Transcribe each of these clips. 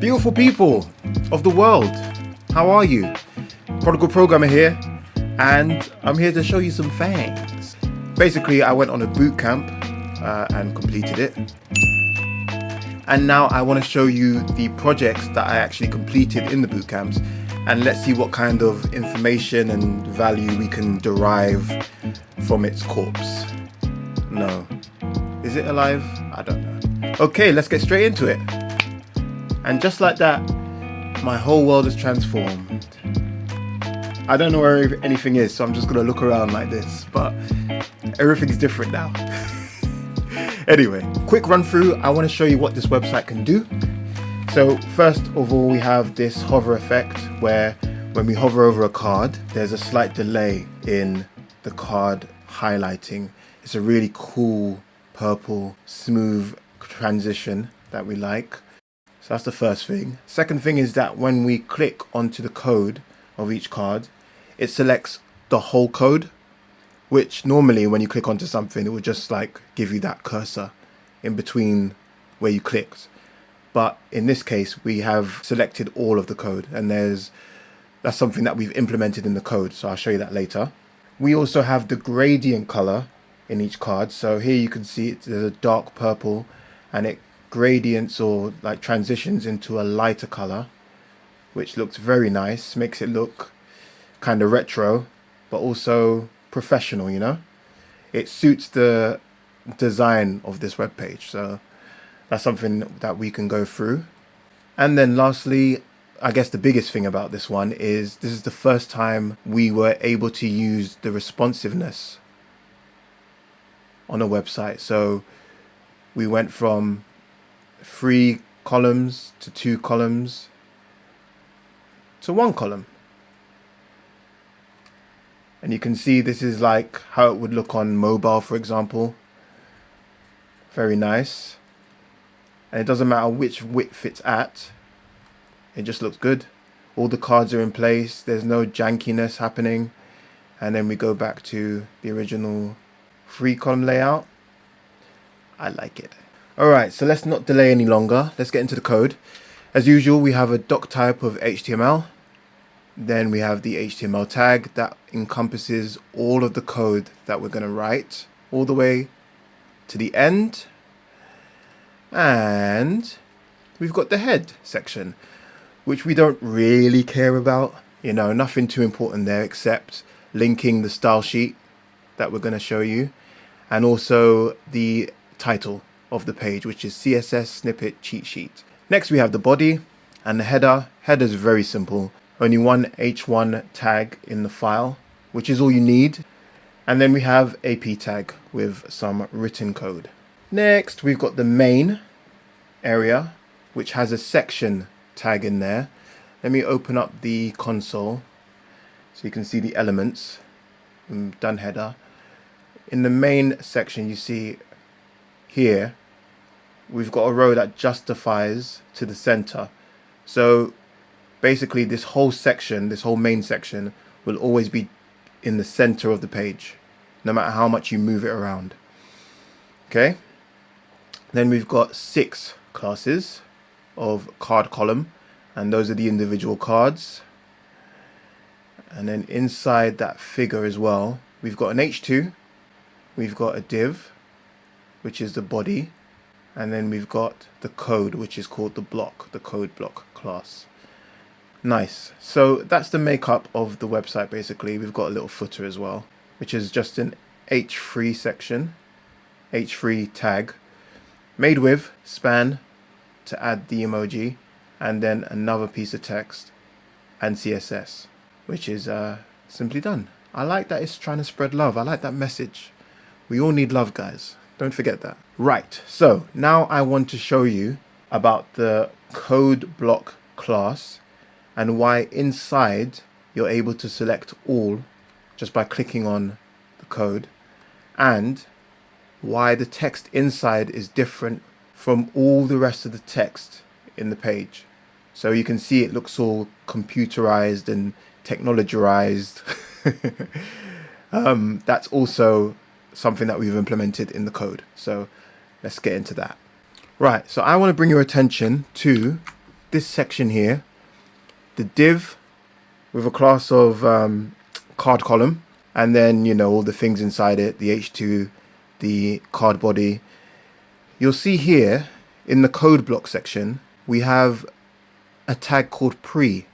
Beautiful people of the world, how are you? Prodigal Programmer here, and I'm here to show you some things. Basically, I went on a boot camp and completed it. And now I want to show you the projects that I actually completed in the boot camps, and let's see what kind of information and value we can derive from its corpse. No. Is it alive? I don't know. Okay, let's get straight into it. And just like that, my whole world is transformed. I don't know where anything is, so I'm just going to look around like this, but everything's different now. Anyway, quick run through. I want to show you what this website can do. So first of all, we have this hover effect where when we hover over a card, there's a slight delay in the card highlighting. It's a really cool purple smooth transition that we like. So that's the first thing. Second thing is that when we click onto the code of each card, it selects the whole code, which normally when you click onto something, it would just like give you that cursor in between where you clicked. But in this case, we have selected all of the code, and that's something that we've implemented in the code. So I'll show you that later. We also have the gradient color in each card. So here you can see there's a dark purple, and it gradients or like transitions into a lighter color, which looks very nice, makes it look kind of retro but also professional, you know. It suits the design of this web page, so that's something that we can go through. And then lastly, I guess the biggest thing about this one is this is the first time we were able to use the responsiveness on a website. So we went from 3 columns to 2 columns to 1 column, and you can see this is like how it would look on mobile, for example. Very nice, and it doesn't matter which width it's at, it just looks good. All the cards are in place, there's no jankiness happening. And then we go back to the original 3-column layout. I like it. Alright, so let's not delay any longer. Let's get into the code. As usual, we have a doc type of HTML. Then we have the HTML tag that encompasses all of the code that we're going to write all the way to the end. And we've got the head section, which we don't really care about. You know, nothing too important there except linking the style sheet that we're going to show you, and also the title of the page, which is CSS snippet cheat sheet. Next we have the body and the header. Header is very simple, only one h1 tag in the file, which is all you need. And then we have a p tag with some written code. Next we've got the main area, which has a section tag in there. Let me open up the console so you can see the elements. Done header. In the main section, you see here we've got a row that justifies to the center. So basically this whole section, this whole main section, will always be in the center of the page, no matter how much you move it around. Okay, then we've got 6 classes of card column, and those are the individual cards. And then inside that figure as well, we've got an h2, we've got a div, which is the body, and then we've got the code, which is called the block, the code block class. Nice. So that's the makeup of the website. Basically, we've got a little footer as well, which is just an h3 section, h3 tag, made with span to add the emoji, and then another piece of text and CSS, which is simply done. I like that it's trying to spread love. I like that message. We all need love, guys. Don't forget that. Right, so now I want to show you about the code block class and why inside you're able to select all just by clicking on the code, and why the text inside is different from all the rest of the text in the page. So you can see it looks all computerized and technologized. That's also something that we've implemented in the code. So let's get into that. Right, so I want to bring your attention to this section here, the div with a class of card column, and then, you know, all the things inside it, the h2, the card body. You'll see here in the code block section, we have a tag called pre,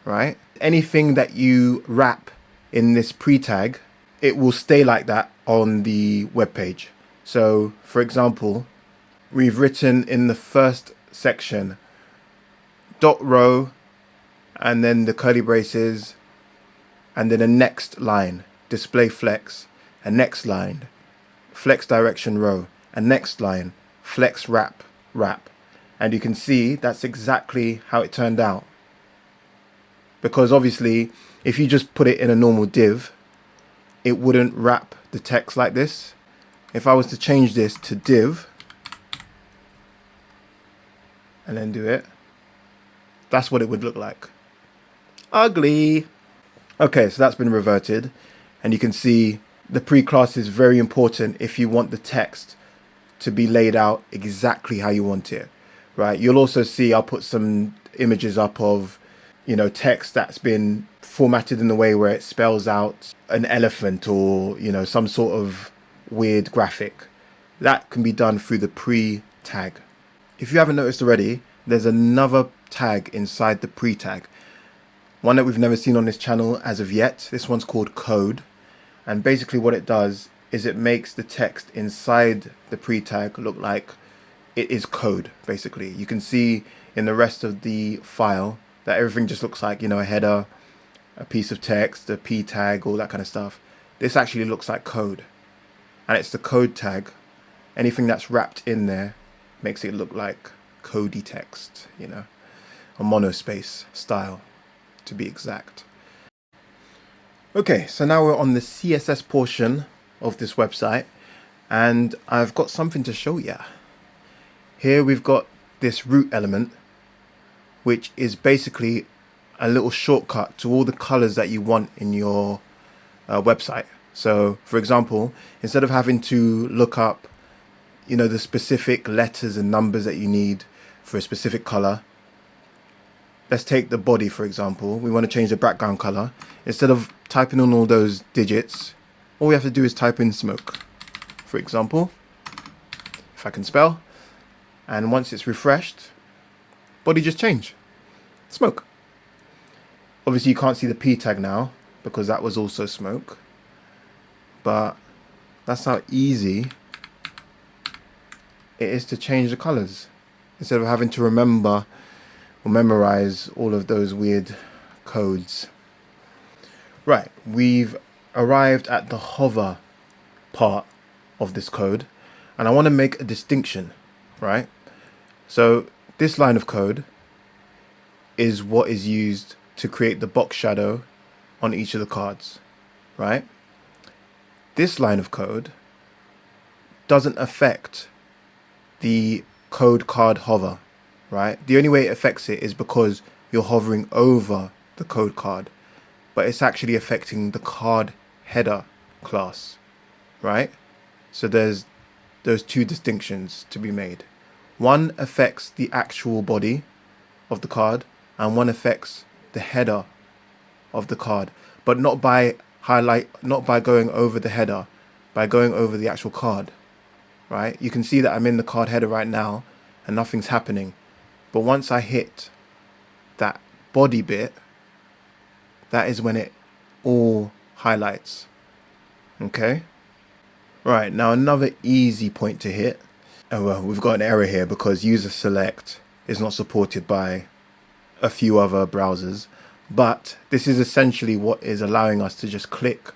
right? Anything that you wrap in this pre tag, it will stay like that on the web page. So for example, we've written in the first section dot row, and then the curly braces, and then a next line, display flex, a next line, flex direction row, a next line, flex wrap. And you can see that's exactly how it turned out. Because obviously, if you just put it in a normal div, it wouldn't wrap the text like this. If I was to change this to div, and then do it, that's what it would look like. Ugly. Okay, so that's been reverted, and you can see the pre-class is very important if you want the text to be laid out exactly how you want it, right? You'll also see I'll put some images up of, you know, text that's been formatted in a way where it spells out an elephant or, you know, some sort of weird graphic. That can be done through the pre tag. If you haven't noticed already, there's another tag inside the pre tag, one that we've never seen on this channel as of yet. This one's called code, and basically what it does is it makes the text inside the pre tag look like it is code. Basically, you can see in the rest of the file that everything just looks like, you know, a header, a piece of text, a p tag, all that kind of stuff. This actually looks like code, and it's the code tag. Anything that's wrapped in there makes it look like codey text, you know, a monospace style to be exact. Okay, so now we're on the CSS portion of this website, and I've got something to show you. Here we've got this root element, which is basically a little shortcut to all the colors that you want in your website. So for example, instead of having to look up, you know, the specific letters and numbers that you need for a specific color, let's take the body for example. We want to change the background color. Instead of typing in all those digits, all we have to do is type in smoke, for example, if I can spell. And once it's refreshed, body just changed, smoke. Obviously you can't see the p tag now because that was also smoke, but that's how easy it is to change the colors instead of having to remember or memorize all of those weird codes. Right, we've arrived at the hover part of this code, and I want to make a distinction, right? So this line of code is what is used to create the box shadow on each of the cards, right? This line of code doesn't affect the code card hover, right? The only way it affects it is because you're hovering over the code card, but it's actually affecting the card header class, right? So there's those two distinctions to be made. One affects the actual body of the card, and one affects the header of the card, but not by going over the header, by going over the actual card, right? You can see that I'm in the card header right now and nothing's happening. But once I hit that body bit, that is when it all highlights. Okay? Right, now another easy point to hit. Oh well, we've got an error here because user select is not supported by a few other browsers. But this is essentially what is allowing us to just click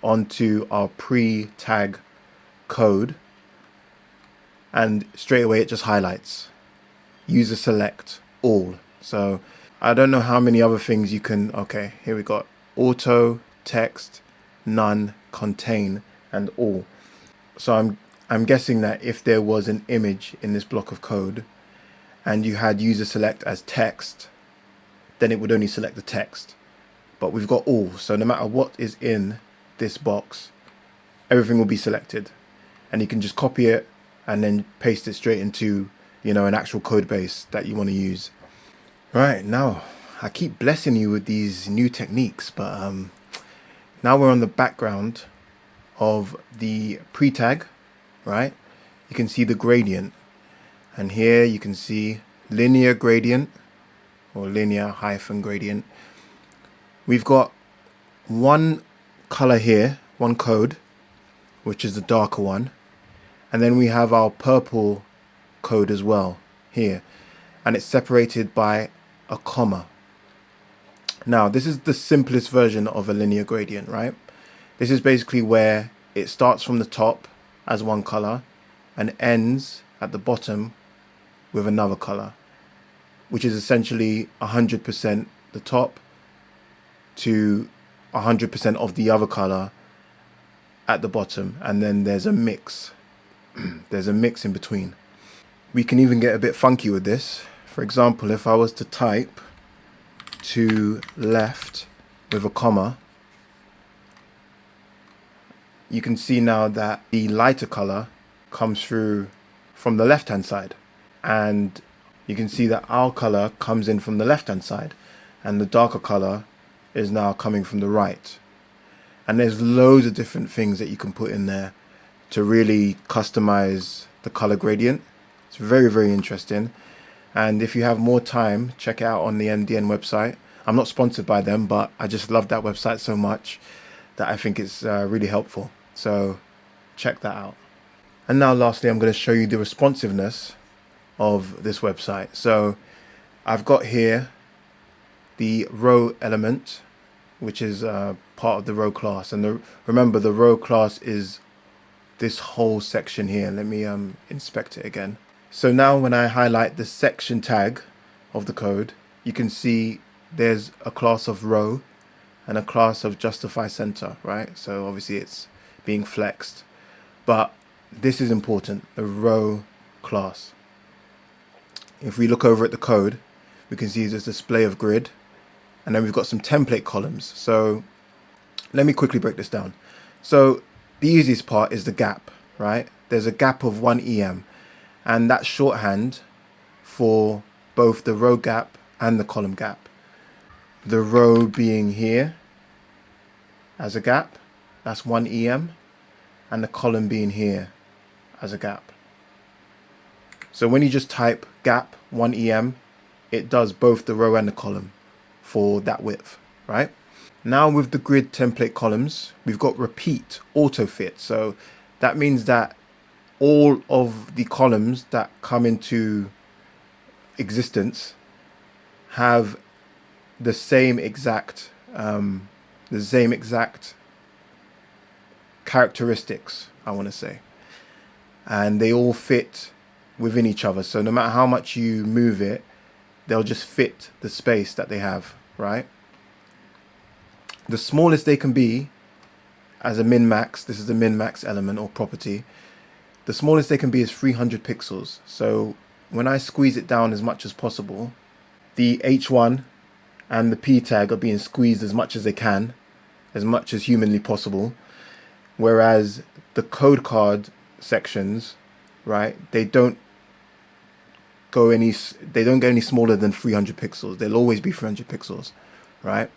onto our pre-tag code, and straight away it just highlights. User select all. So I don't know how many other things you can. Okay, here we got auto, text, none, contain, and all. So I'm guessing that if there was an image in this block of code and you had user select as text, then it would only select the text. But we've got all, so no matter what is in this box, everything will be selected, and you can just copy it and then paste it straight into, you know, an actual code base that you want to use. Right, now I keep blessing you with these new techniques, but now we're on the background of the pre-tag, right? You can see the gradient, and here you can see linear gradient or linear hyphen gradient. We've got one color here, one code, which is the darker one, and then we have our purple code as well here, and it's separated by a comma. Now, this is the simplest version of a linear gradient, right? This is basically where it starts from the top as one color and ends at the bottom with another color, which is essentially 100% the top to 100% of the other color at the bottom, and then there's a mix. There's a mix in between. We can even get a bit funky with this. For example, if I was to type to left with a comma, you can see now that the lighter color comes through from the left hand side, and you can see that our color comes in from the left hand side and the darker color is now coming from the right. And there's loads of different things that you can put in there to really customize the color gradient. It's very, very interesting. And if you have more time, check it out on the MDN website. I'm not sponsored by them, but I just love that website so much that I think it's really helpful. So check that out. And now lastly, I'm going to show you the responsiveness of this website. So I've got here the row element, which is part of the row class. And remember, the row class is this whole section here. Let me inspect it again. So now when I highlight the section tag of the code, you can see there's a class of row and a class of justify center, right? So obviously it's being flexed, but this is important, the row class. If we look over at the code, we can see there's display of grid, and then we've got some template columns. So let me quickly break this down. So the easiest part is the gap, right? There's a gap of 1 EM, and that's shorthand for both the row gap and the column gap. The row being here as a gap, that's 1 EM, and the column being here as a gap. So when you just type gap 1 EM, it does both the row and the column for that width, right? Now with the grid template columns, we've got repeat auto fit. So that means that all of the columns that come into existence have the same exact characteristics, I want to say, and they all fit within each other. So no matter how much you move it, they'll just fit the space that they have, right? The smallest they can be as a min-max, this is the min-max element or property, the smallest they can be is 300 pixels. So when I squeeze it down as much as possible, the H1 and the P tag are being squeezed as much as they can, as much as humanly possible. Whereas the code card sections, right, they don't get any smaller than 300 pixels. They'll always be 300 pixels, right?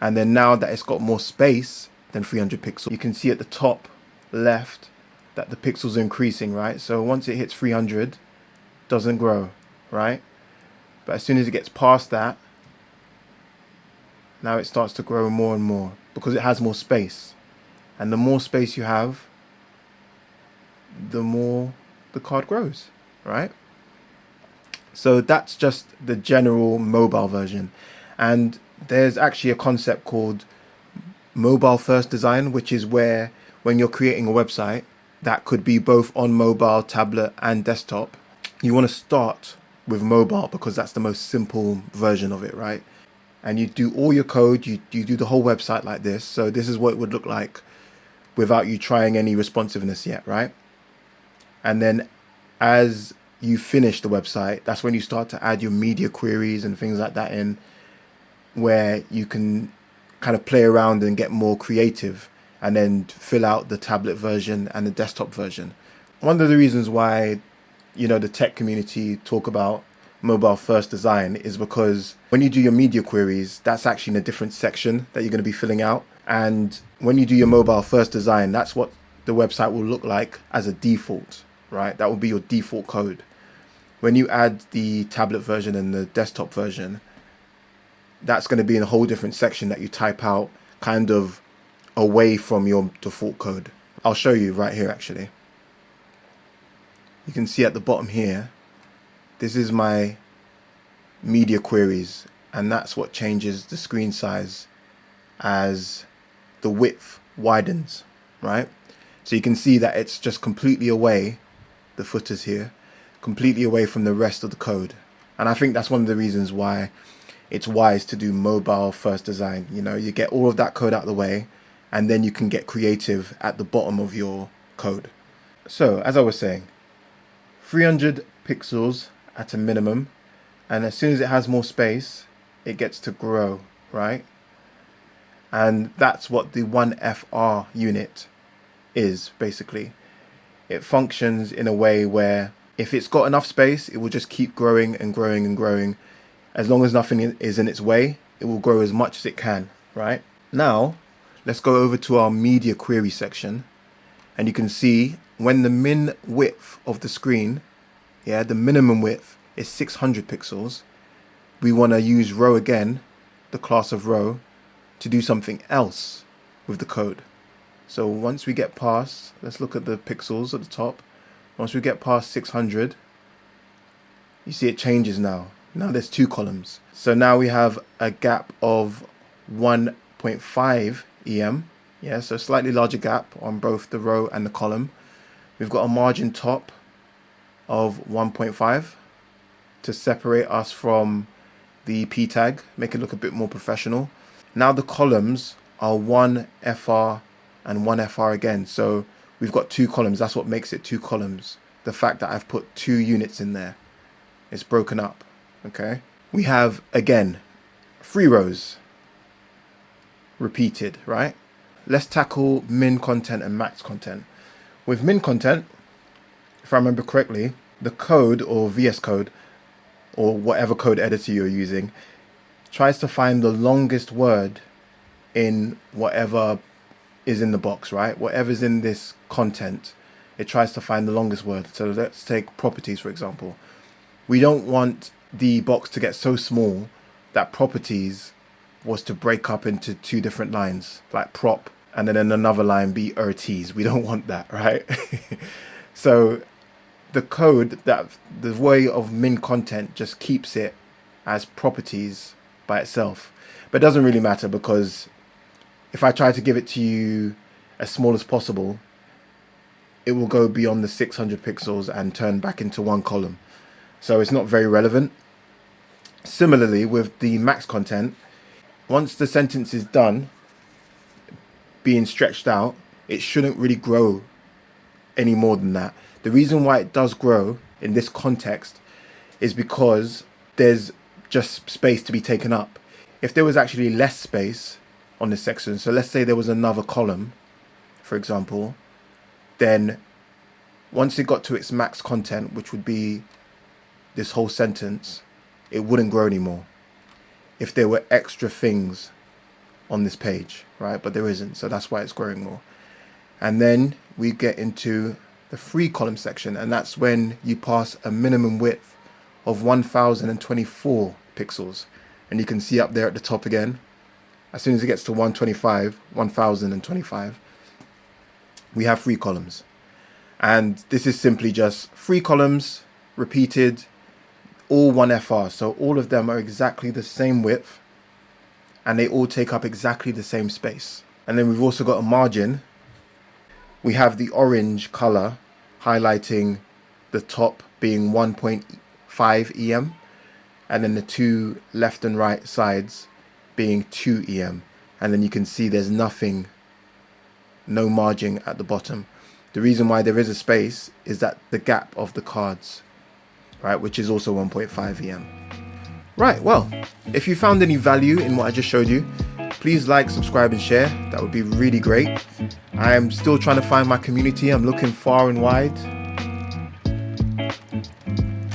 And then now that it's got more space than 300 pixels, you can see at the top left that the pixels are increasing, right? So once it hits 300, it doesn't grow, right? But as soon as it gets past that, now it starts to grow more and more because it has more space. And the more space you have, the more the card grows, right? So that's just the general mobile version. And there's actually a concept called mobile first design, which is where when you're creating a website that could be both on mobile, tablet and desktop, you want to start with mobile because that's the most simple version of it, right? And you do all your code, you do the whole website like this. So this is what it would look like without you trying any responsiveness yet, right? And then as you finish the website, that's when you start to add your media queries and things like that in, where you can kind of play around and get more creative and then fill out the tablet version and the desktop version. One of the reasons why, the tech community talk about mobile first design is because when you do your media queries, that's actually in a different section that you're going to be filling out. And when you do your mobile first design, that's what the website will look like as a default, right? That will be your default code. When you add the tablet version and the desktop version, that's going to be in a whole different section that you type out kind of away from your default code. I'll show you right here actually. You can see at the bottom here, this is my media queries, and that's what changes the screen size as the width widens, right? So you can see that it's just completely away, the footers here, completely away from the rest of the code. And I think that's one of the reasons why it's wise to do mobile first design. You know, you get all of that code out of the way, and then you can get creative at the bottom of your code. So as I was saying, 300 pixels at a minimum, and as soon as it has more space, it gets to grow, right? And that's what the 1FR unit is basically. It functions in a way where if it's got enough space, it will just keep growing and growing and growing. As long as nothing is in its way, it will grow as much as it can, right? Now, let's go over to our media query section, and you can see when the min width of the screen, the minimum width is 600 pixels, we want to use row again, the class of row, to do something else with the code. So once we get past, let's look at the pixels at the top. Once we get past 600, you see it changes now. Now there's 2 columns. So now we have a gap of 1.5 EM. So slightly larger gap on both the row and the column. We've got a margin top of 1.5 to separate us from the P tag, make it look a bit more professional. Now the columns are 1FR and 1FR again. So we've got 2 columns. That's what makes it 2 columns. The fact that I've put 2 units in there. It's broken up. Okay, we have again 3 rows repeated, right? Let's tackle min content and max content. With min content, if I remember correctly, the code or VS Code or whatever code editor you're using tries to find the longest word in whatever is in the box, right? Whatever's in this content, it tries to find the longest word. So let's take properties, for example. We don't want the box to get so small that properties was to break up into 2 different lines, like prop, and then in another line be RTs. We don't want that, right? So the code, that the way of min content just keeps it as properties by itself. But it doesn't really matter, because if I try to give it to you as small as possible, it will go beyond the 600 pixels and turn back into 1 column. So it's not very relevant. Similarly, with the max content, once the sentence is done being stretched out, it shouldn't really grow any more than that. The reason why it does grow in this context is because there's just space to be taken up. If there was actually less space on this section, so let's say there was another column, for example, then once it got to its max content, which would be this whole sentence, it wouldn't grow anymore if there were extra things on this page, right? But there isn't, so that's why it's growing more. And then we get into the 3 column section, and that's when you pass a minimum width of 1024 pixels. And you can see up there at the top again, as soon as it gets to 1025, we have 3 columns. And this is simply just 3 columns repeated, all 1FR. So all of them are exactly the same width, and they all take up exactly the same space. And then we've also got a margin. We have the orange color highlighting the top being 1.5 EM, and then the 2 left and right sides being 2 EM. And then you can see there's nothing, no margin at the bottom. The reason why there is a space is that the gap of the cards, right, which is also 1.5 EM. Right, well, if you found any value in what I just showed you, please like, subscribe and share. That would be really great. I am still trying to find my community. I'm looking far and wide.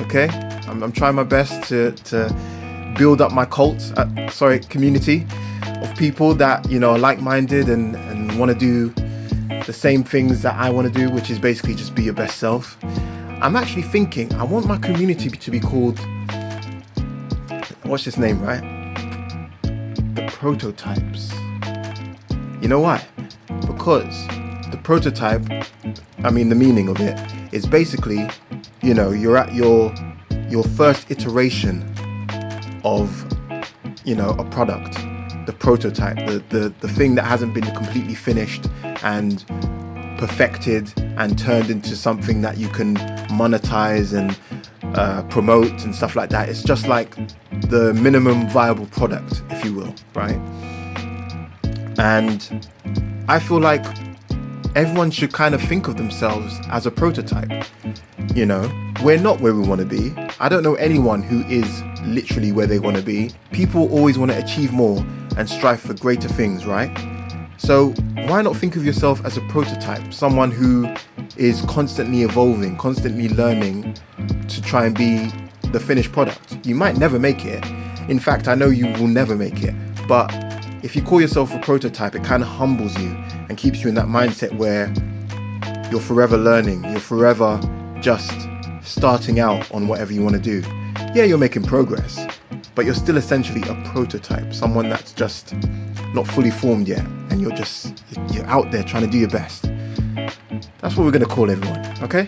Okay, I'm trying my best to build up my community of people that, you know, are like-minded and want to do the same things that I want to do, which is basically just be your best self. I'm actually thinking I want my community to be called, what's this name, right? The Prototypes. You know why? Because the prototype, I mean, the meaning of it is basically, you know, you're at your first iteration of, you know, a product, the prototype, the thing that hasn't been completely finished and perfected and turned into something that you can monetize and promote and stuff like that. It's just like the minimum viable product, if you will, right? And I feel like everyone should kind of think of themselves as a prototype. You know, we're not where we want to be. I don't know anyone who is literally where they want to be. People always want to achieve more and strive for greater things, right? So why not think of yourself as a prototype, someone who is constantly evolving, constantly learning to try and be the finished product. You might never make it. In fact, I know you will never make it. But if you call yourself a prototype, it kind of humbles you and keeps you in that mindset where you're forever learning, you're forever just starting out on whatever you want to do. Yeah, you're making progress, but you're still essentially a prototype, someone that's just not fully formed yet, and you're out there trying to do your best. That's what we're going to call everyone, okay?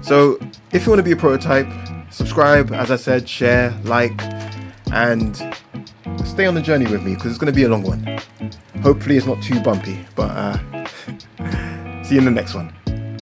So if you want to be a prototype, subscribe, as I said, share, like, and stay on the journey with me, because it's going to be a long one. Hopefully it's not too bumpy, but see you in the next one.